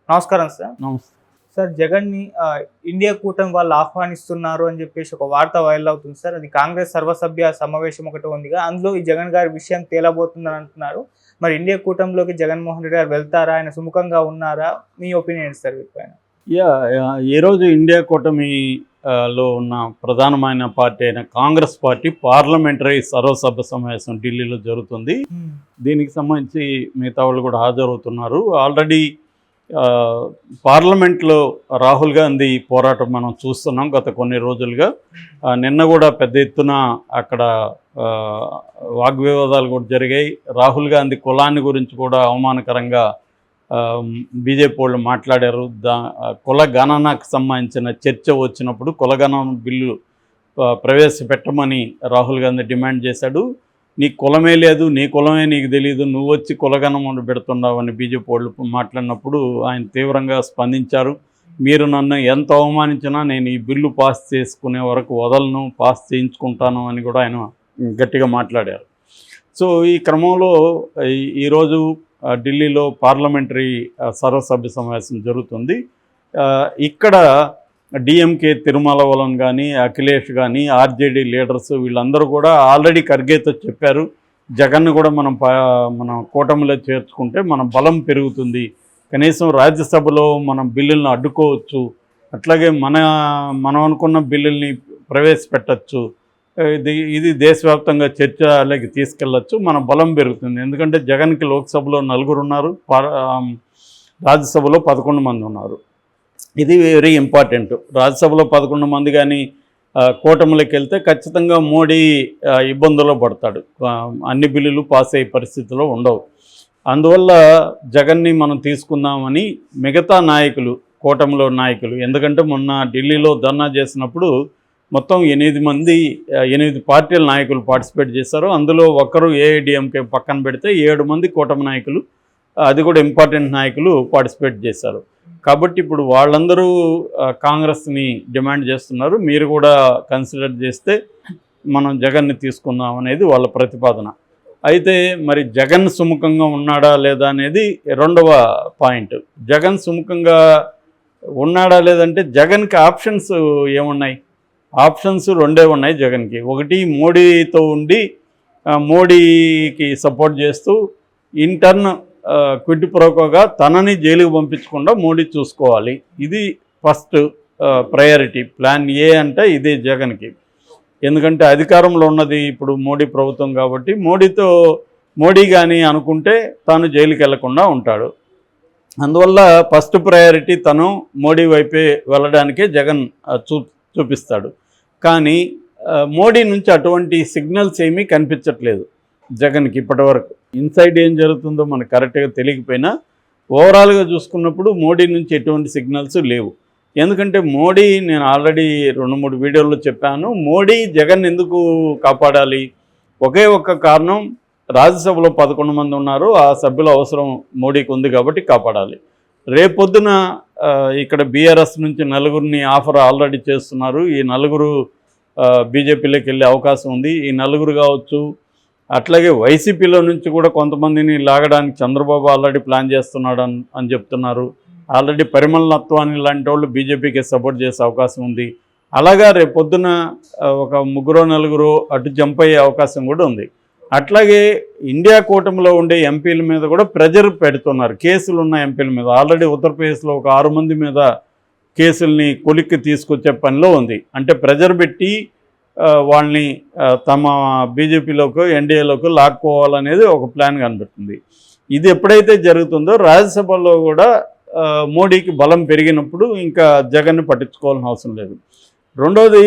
నమస్కారం సార్. నమస్తే. సార్ జగన్‌ని ఇండియా కూటమి వాళ్ళు ఆహ్వానిస్తున్నారు అని చెప్పేసి ఒక వార్త వైరల్ అవుతుంది సార్. అది కాంగ్రెస్ సర్వసభ్య సమావేశం ఒకటి ఉందిగా. అందులో ఈ జగన్ గారి విషయం తేలబోతుందని అంటున్నారు. మరి ఇండియా కూటమిలోకి జగన్మోహన్ రెడ్డి గారు వెళ్తారా? ఆయన సుముఖంగా ఉన్నారా? మీ ఒపీనియన్ ఏంటి సార్ వీటిపైన? ఈరోజు ఇండియా కూటమి లో ఉన్న ప్రధానమైన పార్టీ అయిన కాంగ్రెస్ పార్టీ పార్లమెంటరీ సర్వసభ్య సమావేశం ఢిల్లీలో జరుగుతుంది. దీనికి సంబంధించి మిగతా వాళ్ళు కూడా హాజరవుతున్నారు. ఆల్రెడీ పార్లమెంట్లో రాహుల్ గాంధీ పోరాటం మనం చూస్తున్నాం గత కొన్ని రోజులుగా. నిన్న కూడా పెద్ద ఎత్తున అక్కడ వాగ్వివాదాలు కూడా జరిగాయి. రాహుల్ గాంధీ కులాన్ని గురించి కూడా అవమానకరంగా బీజేపీ వాళ్ళు మాట్లాడారు. కుల గణనకు సంబంధించిన చర్చ వచ్చినప్పుడు కులగణన బిల్లు ప్రవేశపెట్టమని రాహుల్ గాంధీ డిమాండ్ చేశాడు. నీ కులమే లేదు, నీ కులమే నీకు తెలియదు, నువ్వు వచ్చి కులగణన పెడుతున్నావని బీజేపీ వాళ్ళు మాట్లాడినప్పుడు ఆయన తీవ్రంగా స్పందించారు. మీరు నన్ను ఎంత అవమానించినా నేను ఈ బిల్లు పాస్ చేసుకునే వరకు వదలను, పాస్ చేయించుకుంటాను అని కూడా ఆయన గట్టిగా మాట్లాడారు. సో ఈ క్రమంలో ఈరోజు ఢిల్లీలో పార్లమెంటరీ సర్వసభ్య సమావేశం జరుగుతుంది. ఇక్కడ డిఎంకే తిరుమలవలం కానీ, అఖిలేష్ కానీ, ఆర్జేడీ లీడర్స్ వీళ్ళందరూ కూడా ఆల్రెడీ ఖర్గేతో చెప్పారు, జగన్ను కూడా మనం కూటమిలో చేర్చుకుంటే మన బలం పెరుగుతుంది, కనీసం రాజ్యసభలో మనం బిల్లులను అడ్డుకోవచ్చు, అట్లాగే మనం అనుకున్న బిల్లుల్ని ప్రవేశపెట్టచ్చు, ఇది దేశవ్యాప్తంగా చర్చలోకి తీసుకెళ్ళచ్చు, మన బలం పెరుగుతుంది. ఎందుకంటే జగన్కి లోక్సభలో 4 ఉన్నారు, రాజ్యసభలో 11 మంది ఉన్నారు. ఇది వెరీ ఇంపార్టెంట్. రాజ్యసభలో 11 మంది కానీ కూటమిలోకి వెళ్తే ఖచ్చితంగా మోడీ ఇబ్బందుల్లో పడతాడు. అన్ని బిల్లులు పాస్ అయ్యే పరిస్థితిలో ఉండవు. అందువల్ల జగన్ని మనం తీసుకుందామని మిగతా నాయకులు, కూటమిలో నాయకులు, ఎందుకంటే మొన్న ఢిల్లీలో ధర్నా చేసినప్పుడు మొత్తం 8 పార్టీల నాయకులు పార్టిసిపేట్ చేశారు. అందులో ఒకరు ఏఐడిఎంకే పక్కన పెడితే 7 మంది కూటమి నాయకులు, అది కూడా ఇంపార్టెంట్ నాయకులు పార్టిసిపేట్ చేశారు. కాబట్టి ఇప్పుడు వాళ్ళందరూ కాంగ్రెస్ని డిమాండ్ చేస్తున్నారు, మీరు కూడా కన్సిడర్ చేస్తే మనం జగన్ని తీసుకుందాం అనేది వాళ్ళ ప్రతిపాదన. అయితే మరి జగన్ సుముఖంగా ఉన్నాడా లేదా అనేది రెండవ పాయింట్. జగన్ సుముఖంగా ఉన్నాడా లేదంటే జగన్కి ఆప్షన్స్ ఏమున్నాయి? ఆప్షన్స్ 2 ఉన్నాయి జగన్కి. ఒకటి మోడీతో ఉండి మోడీకి సపోర్ట్ చేస్తూ ఇంటర్న్ క్విడ్ ప్రోకోగా తనని జైలుకు పంపించకుండా మోడీ చూసుకోవాలి. ఇది ఫస్ట్ ప్రయారిటీ. ప్లాన్ ఏ అంటే ఇదే జగన్కి. ఎందుకంటే అధికారంలో ఉన్నది ఇప్పుడు మోడీ ప్రభుత్వం కాబట్టి మోడీ కానీ అనుకుంటే తాను జైలుకి వెళ్లకుండా ఉంటాడు. అందువల్ల ఫస్ట్ ప్రయారిటీ తను మోడీ వైపే వెళ్ళడానికే జగన్ చూపిస్తాడు. కానీ మోడీ నుంచి అటువంటి సిగ్నల్స్ ఏమీ కనిపించట్లేదు జగన్కి ఇప్పటివరకు. ఇన్సైడ్ ఏం జరుగుతుందో మనకు కరెక్ట్గా తెలియకపోయినా ఓవరాల్గా చూసుకున్నప్పుడు మోడీ నుంచి ఎటువంటి సిగ్నల్స్ లేవు. ఎందుకంటే మోడీ, నేను ఆల్రెడీ 2-3 వీడియోల్లో చెప్పాను, మోడీ జగన్ ఎందుకు కాపాడాలి? ఒకే ఒక్క కారణం, రాజ్యసభలో 11 మంది ఉన్నారు, ఆ సభ్యుల అవసరం మోడీకి ఉంది కాబట్టి కాపాడాలి. రేపొద్దున ఇక్కడ బీఆర్ఎస్ నుంచి 4 ఆఫర్ ఆల్రెడీ చేస్తున్నారు. ఈ 4 బీజేపీలోకి వెళ్ళే అవకాశం ఉంది. ఈ 4 కావచ్చు, అట్లాగే వైసీపీలో నుంచి కూడా కొంతమందిని లాగడానికి చంద్రబాబు ఆల్రెడీ ప్లాన్ చేస్తున్నాడు అని చెప్తున్నారు. ఆల్రెడీ పరిమళ నత్వాని లాంటి వాళ్ళు బీజేపీకి సపోర్ట్ చేసే అవకాశం ఉంది. అలాగా రేపొద్దున ఒక 3-4 అటు జంప్ అయ్యే అవకాశం కూడా ఉంది. అట్లాగే ఇండియా కూటమిలో ఉండే ఎంపీల మీద కూడా ప్రెజర్ పెడుతున్నారు, కేసులు ఉన్న ఎంపీల మీద. ఆల్రెడీ ఉత్తరప్రదేశ్లో ఒక 6 మంది మీద కేసుల్ని కొలిక్కి తీసుకొచ్చే పనిలో ఉంది. అంటే ప్రెజర్ పెట్టి వాళ్ళని తమ బీజేపీలోకి, ఎన్డీఏలోకి లాక్కోవాలనేది ఒక ప్లాన్ కనిపిస్తుంది. ఇది ఎప్పుడైతే జరుగుతుందో రాజ్యసభలో కూడా మోడీకి బలం పెరిగినప్పుడు ఇంకా జగన్ని పట్టించుకోవాల్సిన అవసరం లేదు. రెండోది,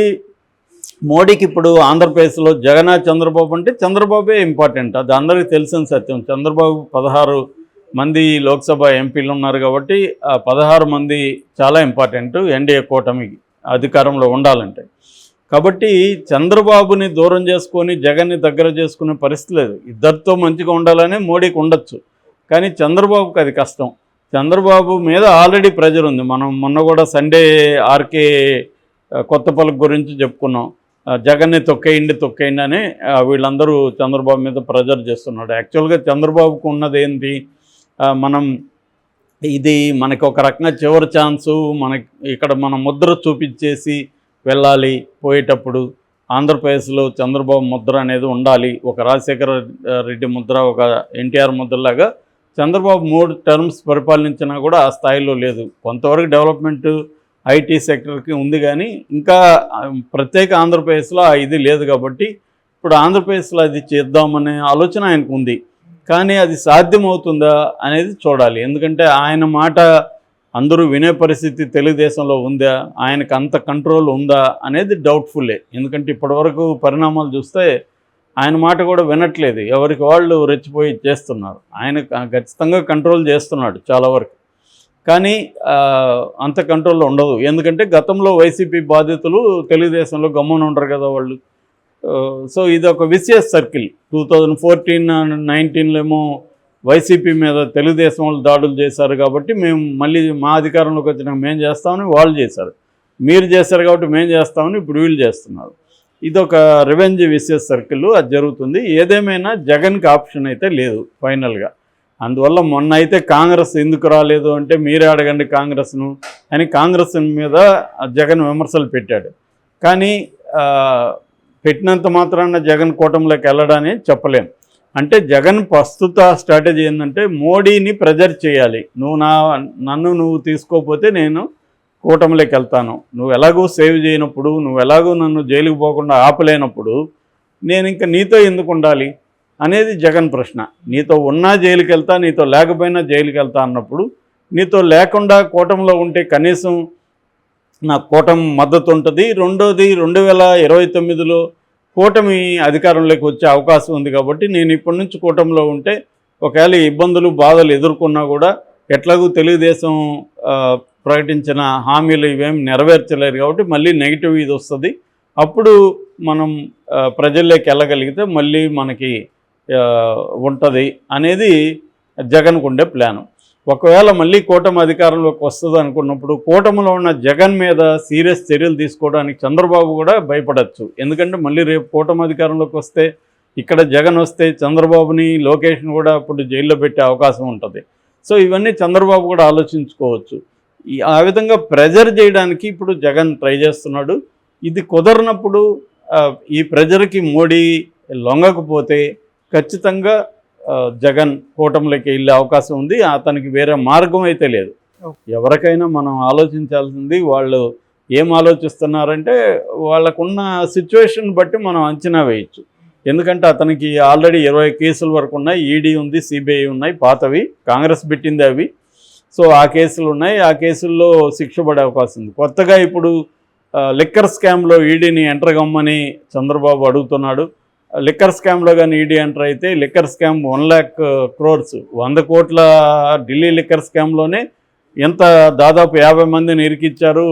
మోడీకి ఇప్పుడు ఆంధ్రప్రదేశ్లో జగన్, చంద్రబాబు అంటే చంద్రబాబే ఇంపార్టెంట్. అది అందరికీ తెలిసిన సత్యం. చంద్రబాబు 16 మంది లోక్సభ ఎంపీలు ఉన్నారు కాబట్టి 16 మంది చాలా ఇంపార్టెంట్ ఎన్డీఏ కూటమికి అధికారంలో ఉండాలంటే. కాబట్టి చంద్రబాబుని దూరం చేసుకొని జగన్ని దగ్గర చేసుకునే పరిస్థితి లేదు. ఇద్దరితో మంచిగా ఉండాలని మోడీకి ఉండొచ్చు, కానీ చంద్రబాబుకి అది కష్టం. చంద్రబాబు మీద ఆల్రెడీ ప్రెజర్ ఉంది. మనం మొన్న కూడా సండే ఆర్కే కొత్తపల్లి గురించి చెప్పుకున్నాం. జగన్ని తొక్కేయండి అని వీళ్ళందరూ చంద్రబాబు మీద ప్రెజర్ చేస్తున్నాడు. యాక్చువల్గా చంద్రబాబుకు ఉన్నది ఏంటి, మనం ఇది మనకి ఒక రకంగా చివరి ఛాన్సు. మనకి ఇక్కడ మన ముద్ర చూపించేసి వెళ్ళాలి. పోయేటప్పుడు ఆంధ్రప్రదేశ్లో చంద్రబాబు ముద్ర అనేది ఉండాలి. ఒక రాజశేఖర రెడ్డి ముద్ర, ఒక ఎన్టీఆర్ ముద్రలాగా చంద్రబాబు 3 టర్మ్స్ పరిపాలించినా కూడా ఆ స్థాయిలో లేదు. కొంతవరకు డెవలప్మెంట్ ఐటీ సెక్టర్కి ఉంది, కానీ ఇంకా ప్రత్యేక ఆంధ్రప్రదేశ్లో ఇది లేదు. కాబట్టి ఇప్పుడు ఆంధ్రప్రదేశ్లో అది చేద్దామనే ఆలోచన ఆయనకు ఉంది. కానీ అది సాధ్యమవుతుందా అనేది చూడాలి. ఎందుకంటే ఆయన మాట అందరూ వినే పరిస్థితి తెలుగుదేశంలో ఉందా, ఆయనకు అంత కంట్రోల్ ఉందా అనేది డౌట్ఫుల్లే. ఎందుకంటే ఇప్పటివరకు పరిణామాలు చూస్తే ఆయన మాట కూడా వినట్లేదు. ఎవరికి వాళ్ళు రెచ్చిపోయి చేస్తున్నారు. ఆయన ఖచ్చితంగా కంట్రోల్ చేస్తున్నాడు చాలా వరకు, కానీ అంత కంట్రోల్లో ఉండదు. ఎందుకంటే గతంలో వైసీపీ బాధితులు తెలుగుదేశంలో గమ్మున ఉండరు కదా వాళ్ళు. సో ఇది ఒక విసియస్ సర్కిల్. 2014-19లో ఏమో వైసీపీ మీద తెలుగుదేశం వాళ్ళు దాడులు చేశారు కాబట్టి మేము మళ్ళీ మా అధికారంలోకి వచ్చినాక మేము చేస్తామని వాళ్ళు చేశారు. మీరు చేశారు కాబట్టి మేము చేస్తామని ఇప్పుడు వీళ్ళు చేస్తున్నారు. ఇదొక రివెంజ్ విసియస్ సర్కిల్, అది జరుగుతుంది. ఏదేమైనా జగన్కి ఆప్షన్ అయితే లేదు ఫైనల్గా. అందువల్ల మొన్న అయితే కాంగ్రెస్ ఎందుకు రాలేదు అంటే మీరే అడగండి కాంగ్రెస్ను అని కాంగ్రెస్ మీద జగన్ విమర్శలు పెట్టాడు. కానీ పెట్టినంత మాత్రాన జగన్ కూటమిలోకి వెళ్ళడాన్ని చెప్పలేం. అంటే జగన్ ప్రస్తుత స్ట్రాటజీ ఏంటంటే మోడీని ప్రెజర్ చేయాలి. నన్ను నువ్వు తీసుకోకపోతే నేను కూటమిలోకి వెళ్తాను, నువ్వు ఎలాగో సేవ్ చేయనప్పుడు, నువ్వు ఎలాగో నన్ను జైలుకు పోకుండా ఆపలేనప్పుడు నేను ఇంకా నీతో ఎందుకు ఉండాలి అనేది జగన్ ప్రశ్న. నీతో ఉన్నా జైలుకి వెళ్తా, నీతో లేకపోయినా జైలుకి వెళ్తా అన్నప్పుడు నీతో లేకుండా కూటమిలో ఉంటే కనీసం నాకు కూటమి మద్దతు ఉంటుంది. రెండోది 2029లో కూటమి అధికారంలోకి వచ్చే అవకాశం ఉంది. కాబట్టి నేను ఇప్పటి నుంచి కూటమిలో ఉంటే ఒకవేళ ఇబ్బందులు బాధలు ఎదుర్కొన్నా కూడా ఎట్లాగూ తెలుగుదేశం ప్రకటించిన హామీలు ఇవేమి నెరవేర్చలేరు కాబట్టి మళ్ళీ నెగిటివ్ ఇది వస్తుంది. అప్పుడు మనం ప్రజల్లోకి వెళ్ళగలిగితే మళ్ళీ మనకి ఉంటుంది అనేది జగన్కు ఉండే ప్లాను. ఒకవేళ మళ్ళీ కూటమి అధికారంలోకి వస్తుంది అనుకున్నప్పుడు కూటమిలో ఉన్న జగన్ మీద సీరియస్ చర్యలు తీసుకోవడానికి చంద్రబాబు కూడా భయపడచ్చు. ఎందుకంటే మళ్ళీ రేపు కూటమి అధికారంలోకి వస్తే ఇక్కడ జగన్ వస్తే చంద్రబాబుని లోకేష్ని కూడా అప్పుడు జైల్లో పెట్టే అవకాశం ఉంటుంది. సో ఇవన్నీ చంద్రబాబు కూడా ఆలోచించుకోవచ్చు. ఆ విధంగా ప్రెజర్ చేయడానికి ఇప్పుడు జగన్ ట్రై చేస్తున్నాడు. ఇది కుదరనప్పుడు ఈ ప్రెజర్కి మోడీ లొంగకపోతే ఖచ్చితంగా జగన్ కూటమిలోకి వెళ్ళే అవకాశం ఉంది. అతనికి వేరే మార్గం అయితే లేదు. ఎవరికైనా మనం ఆలోచించాల్సింది వాళ్ళు ఏం ఆలోచిస్తున్నారంటే వాళ్ళకున్న సిచ్యువేషన్ బట్టి మనం అంచనా వేయచ్చు. ఎందుకంటే అతనికి ఆల్రెడీ 20 కేసుల వరకు ఉన్నాయి. ఈడీ ఉంది, సిబిఐ ఉన్నాయి, పాతవి కాంగ్రెస్ పెట్టింది అవి. సో ఆ కేసులు ఉన్నాయి. ఆ కేసుల్లో శిక్ష పడే అవకాశం ఉంది. కొత్తగా ఇప్పుడు లిక్కర్ స్కామ్లో ఈడీని ఎంటర్ కమ్మని చంద్రబాబు అడుగుతున్నాడు. లిక్కర్ స్కామ్లో కానీ ఈడీ ఎంటర్ అయితే లిక్కర్ స్కామ్ 1 lakh crores 100 కోట్ల ఢిల్లీ లిక్కర్ స్కామ్లోనే ఎంత దాదాపు 50 మందిని ఇరికిచ్చారు.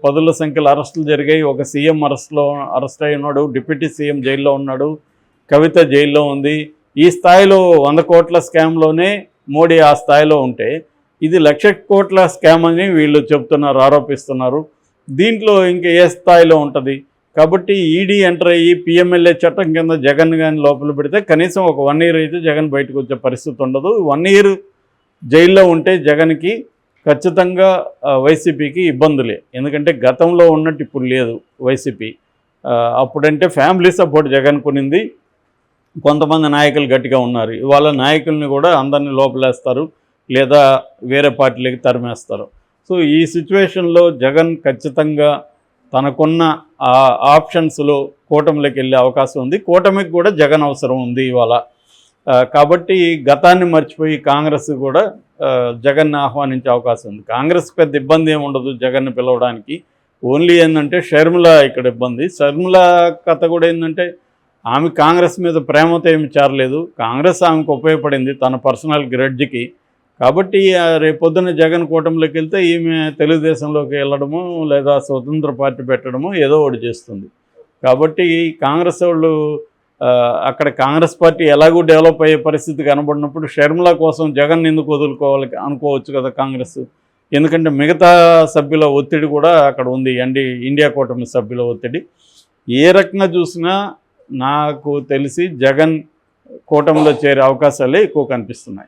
పదుల సంఖ్యలో అరెస్టులు జరిగాయి. ఒక సీఎం అరెస్ట్ అయి ఉన్నాడు, డిప్యూటీ సీఎం జైల్లో ఉన్నాడు, కవిత జైల్లో ఉంది. ఈ స్థాయిలో 100 కోట్ల స్కామ్లోనే మోడీ ఆ స్థాయిలో ఉంటే ఇది 1,00,000 కోట్ల స్కామ్ అని వీళ్ళు చెప్తున్నారు, ఆరోపిస్తున్నారు. దీంట్లో ఇంకా ఏ స్థాయిలో ఉంటుంది? కాబట్టి ఈడీ ఎంటర్ అయ్యి పిఎంఎల్ఏ చట్టం కింద జగన్ కానీ లోపల పెడితే కనీసం ఒక 1 year అయితే జగన్ బయటకు వచ్చే పరిస్థితి ఉండదు. 1 year జైల్లో ఉంటే జగన్కి ఖచ్చితంగా వైసీపీకి ఇబ్బందులే. ఎందుకంటే గతంలో ఉన్నట్టు ఇప్పుడు లేదు వైసీపీ. అప్పుడంటే ఫ్యామిలీ సపోర్ట్ జగన్ కొనింది, కొంతమంది నాయకులు గట్టిగా ఉన్నారు. వాళ్ళ నాయకుల్ని కూడా అందరినీ లోపలేస్తారు లేదా వేరే పార్టీలకి తరిమేస్తారు. సో ఈ సిచ్యువేషన్లో జగన్ ఖచ్చితంగా తనకున్న ఆప్షన్స్లో కూటమిలోకి వెళ్ళే అవకాశం ఉంది. కూటమికి కూడా జగన్ అవసరం ఉంది ఇవాళ. కాబట్టి గతాన్ని మర్చిపోయి కాంగ్రెస్ కూడా జగన్ని ఆహ్వానించే అవకాశం ఉంది. కాంగ్రెస్ పెద్ద ఇబ్బంది ఏమి ఉండదు జగన్ని పిలవడానికి. ఓన్లీ ఏంటంటే షర్మిల ఇక్కడ ఇబ్బంది. షర్మిల కథ కూడా ఏంటంటే ఆమె కాంగ్రెస్ మీద ప్రేమతో ఏమి చేరలేదు. కాంగ్రెస్ ఆమెకు ఉపయోగపడింది తన పర్సనల్ గ్రెడ్జ్కి. కాబట్టి రేపొద్దున జగన్ కూటమిలోకి వెళ్తే ఈమె తెలుగుదేశంలోకి వెళ్ళడము లేదా స్వతంత్ర పార్టీ పెట్టడము ఏదో ఒకటి చేస్తుంది. కాబట్టి కాంగ్రెస్ వాళ్ళు అక్కడ కాంగ్రెస్ పార్టీ ఎలాగూ డెవలప్ అయ్యే పరిస్థితి కనబడినప్పుడు షర్మిల కోసం జగన్ ఎందుకు వదులుకోవాలి అనుకోవచ్చు కదా కాంగ్రెస్. ఎందుకంటే మిగతా సభ్యుల ఒత్తిడి కూడా అక్కడ ఉంది, ఇండియా కూటమి సభ్యుల ఒత్తిడి. ఏ రకంగా చూసినా నాకు తెలిసి జగన్ కూటమిలో చేరే అవకాశాలే ఎక్కువ కనిపిస్తున్నాయి.